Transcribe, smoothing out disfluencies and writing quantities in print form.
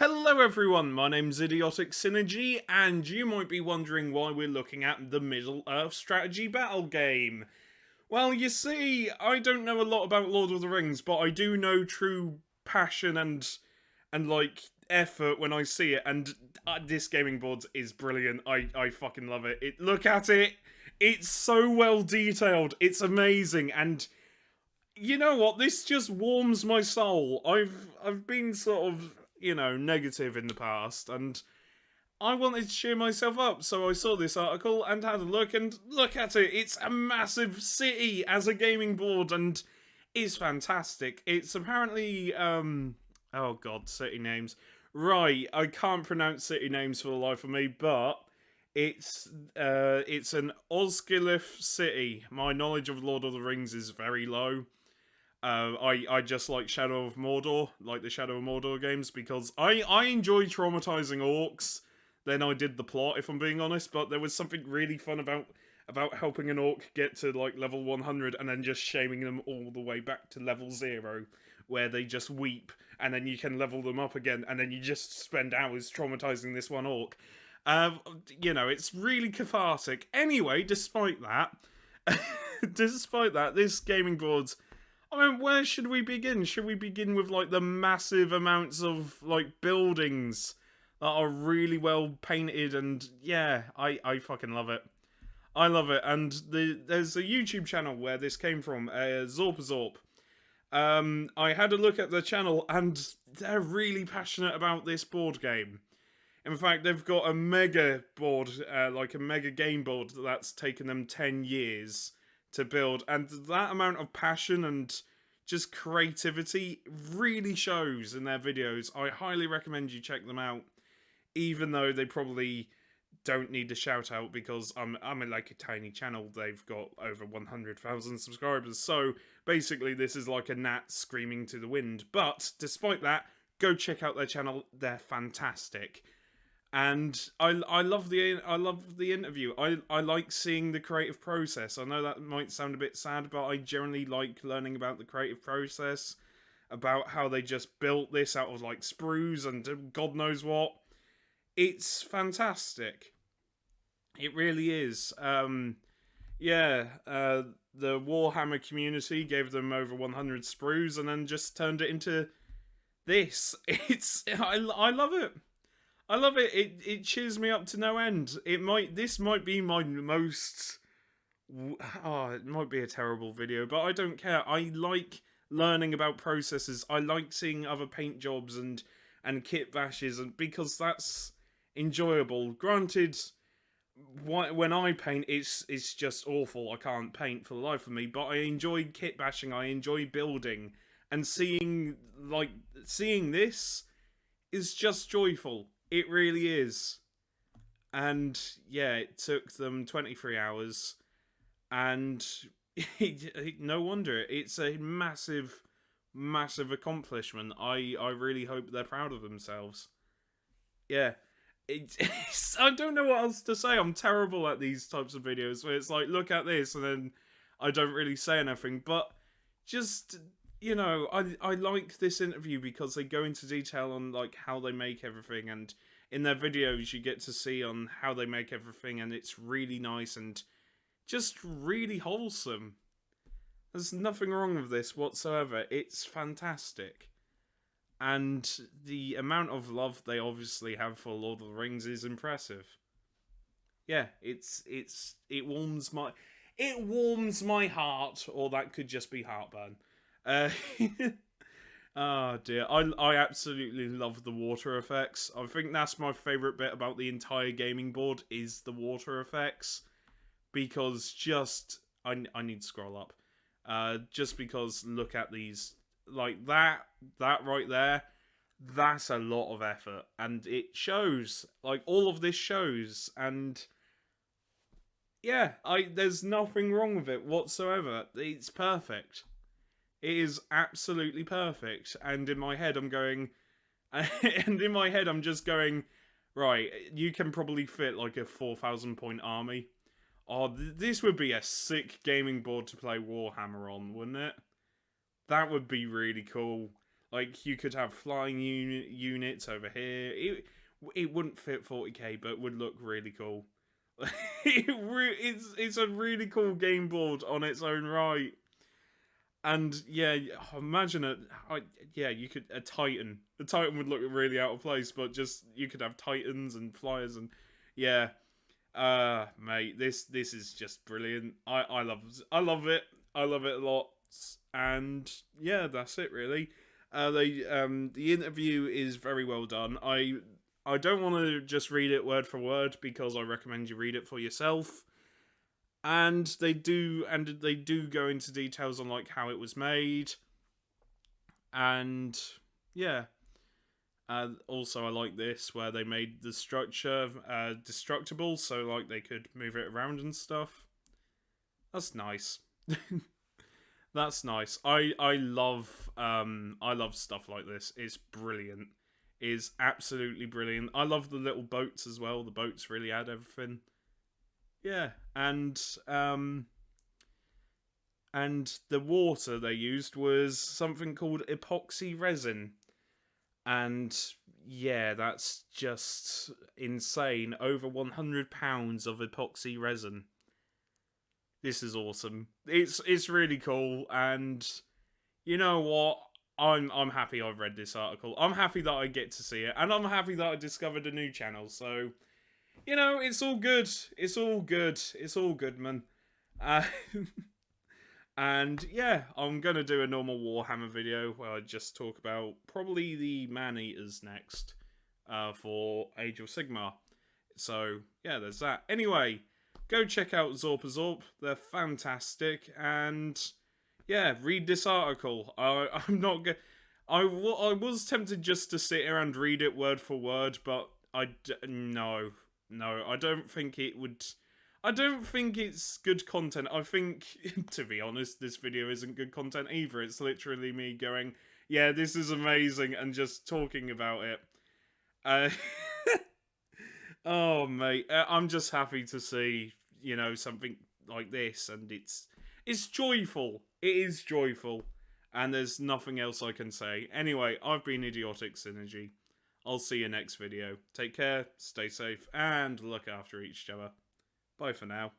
Hello everyone, my name's Idiotic Synergy, and you might be wondering why we're looking at the Middle-earth strategy battle game. Well, you see, I don't know a lot about Lord of the Rings, but I do know true passion and like effort when I see it, and this gaming board is brilliant. I fucking love it. Look at it. It's so well detailed. It's amazing, and you know what? This just warms my soul. I've been sort of, negative in the past, and I wanted to cheer myself up, so I saw this article and had a look, and look at it. It's a massive city as a gaming board, and it's fantastic. It's apparently, oh god, city names. Right, I can't pronounce city names for the life of me, but it's an Osgiliath city. My knowledge of Lord of the Rings is very low. I just like Shadow of Mordor, like the Shadow of Mordor games, because I enjoy traumatizing orcs. Then I did the plot, if I'm being honest, but there was something really fun about helping an orc get to like level 100 and then just shaming them all the way back to level 0, where they just weep, and then you can level them up again, and then you just spend hours traumatizing this one orc. It's really cathartic. Anyway, despite that, this gaming board's, I mean, where should we begin? Should we begin with, like, the massive amounts of, like, buildings that are really well painted, and, yeah, I fucking love it. I love it, and there's a YouTube channel where this came from, Zorpazorp. I had a look at the channel, and they're really passionate about this board game. In fact, they've got a mega board, like a mega game board, that's taken them 10 years to build, and that amount of passion and just creativity really shows in their videos. I highly recommend you check them out, even though they probably don't need a shout out, because I'm in like a tiny channel. They've got over 100,000 subscribers, so basically this is like a gnat screaming to the wind. But despite that, go check out their channel. They're fantastic. And I love the interview. I like seeing the creative process. I know that might sound a bit sad, but I generally like learning about the creative process, about how they just built this out of like sprues and God knows what. It's fantastic. It really is. The Warhammer community gave them over 100 sprues and then just turned it into this. I love it. I love it. It cheers me up to no end. This might be my most, it might be a terrible video, but I don't care. I like learning about processes. I like seeing other paint jobs and kit bashes, and because that's enjoyable. Granted, when I paint, it's just awful. I can't paint for the life of me, but I enjoy kit bashing. I enjoy building, and seeing this is just joyful. It really is. And yeah, it took them 23 hours. And no wonder. It's a massive, massive accomplishment. I really hope they're proud of themselves. Yeah. I don't know what else to say. I'm terrible at these types of videos where it's like, look at this, and then I don't really say anything. But just, I like this interview because they go into detail on like how they make everything, and in their videos you get to see on how they make everything, and it's really nice and just really wholesome. There's nothing wrong with this whatsoever. It's fantastic. And the amount of love they obviously have for Lord of the Rings is impressive. Yeah, it warms my heart, or that could just be heartburn. Uh, oh dear, I absolutely love the water effects. I think that's my favourite bit about the entire gaming board is the water effects, because I need to scroll up. Just because look at these, like that right there, that's a lot of effort, and it shows. Like all of this shows, and yeah, there's nothing wrong with it whatsoever. It's perfect. It is absolutely perfect. And in my head, I'm going, and in my head, I'm just going, right, you can probably fit like a 4,000 point army. Oh, this would be a sick gaming board to play Warhammer on, wouldn't it? That would be really cool. Like, you could have flying units over here. It wouldn't fit 40k, but would look really cool. It's a really cool game board on its own right. And yeah, imagine it. Yeah, you could a Titan. The Titan would look really out of place, but just you could have Titans and flyers and yeah. Mate, this is just brilliant. I love it. I love it a lot. And yeah, that's it really. The interview is very well done. I don't want to just read it word for word because I recommend you read it for yourself. And they do go into details on like how it was made. And yeah. Also, I like this where they made the structure destructible, so like they could move it around and stuff. That's nice. That's nice. I love stuff like this. It's brilliant. It's absolutely brilliant. I love the little boats as well. The boats really add everything. Yeah, and the water they used was something called epoxy resin. And yeah, that's just insane. Over £100 of epoxy resin. This is awesome. It's really cool, and you know what? I'm happy I've read this article. I'm happy that I get to see it, and I'm happy that I discovered a new channel. So, you know, it's all good. It's all good. It's all good, man. Uh, and yeah, I'm gonna do a normal Warhammer video where I just talk about probably the Man-Eaters next for Age of Sigmar. So yeah, there's that. Anyway, go check out Zorpazorp. They're fantastic, and yeah, read this article. I'm not gonna. I was tempted just to sit here and read it word for word, but no, I don't think it would. I don't think it's good content. I think, to be honest, this video isn't good content either. It's literally me going, yeah, this is amazing, and just talking about it. Oh, mate. I'm just happy to see, you know, something like this, and it's joyful. It is joyful, and there's nothing else I can say. Anyway, I've been Idiotic Synergy. I'll see you next video. Take care, stay safe, and look after each other. Bye for now.